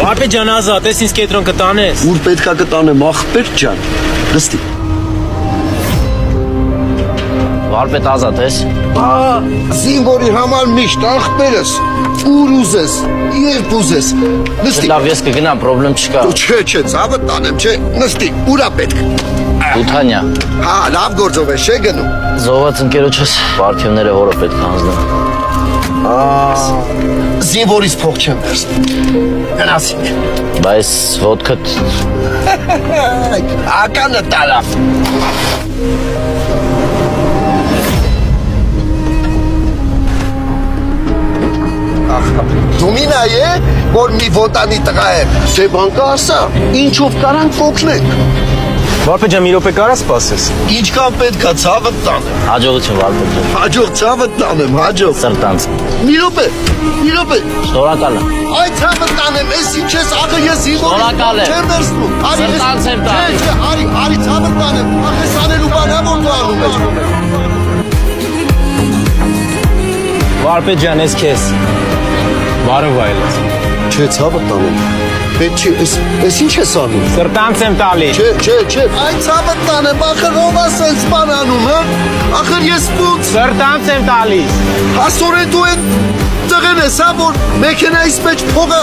Վարպետ ջան ազատ, ես ինձ կետրոն կտանես։ Ուր պետքա կտանեմ աղբեր ջան։ Նստի։ Վարպետ ազատ ես։ Զինվորի համար միշտ աղբերս։ Ուր ուզես, երբ ուզես։ Նստի։ Լավ, ես կգնամ, պրոբլեմ չկա։ Չէ, ցավը տանեմ, չէ։ Նստի, ուրա պետք։ Ութանյա։ Հա, լավ գործով է, չէ գնում։ Զոհված ընկերոջս պարթիվները որը պետք է հանձնեմ։ Զինվորից փող չեմ վերցնում։ Գնացինք։ Բայց ոտքդ Ականը տալավ։ Դու մի նայ է, որ մի ոտանի տղա է, չէ բան կա ասա, ինչով կարանք օգնենք։ Վարպետ ջան, մի րոպե կարա սպասես։ Ինչքան պետքա ցավը տանեմ։ հաջողություն վարպետ ջան։ Հաջող ցավը տանեմ, հաջող։ Սրտանց։ Մի րոպե։ Շնորհակալ եմ։ Այ ցավը տանեմ, ես ինչ ես աղը ես Շնորհակալ եմ։ չեմ վերցնում։ Սրտանց եմ տալիս։ Արի ցավը տանեմ, ախ ես անելու բանա որ դու անում ես։ Վարպետ ջան, ես քեզ։ Բարով այլես։ Չէ, ցավը տանեմ։ Պետք չի, ես ինչ ես անում։ Սրտանց եմ տալիս։ Չէ, այ ցավը տանեմ, ախր ով է սենց բան անում, հա։ Ախր ես պուծ։ Սրտանց եմ տալիս։ Հասորեն դու են տղեն ես, հա, որ մեքենայիս մեջ փողը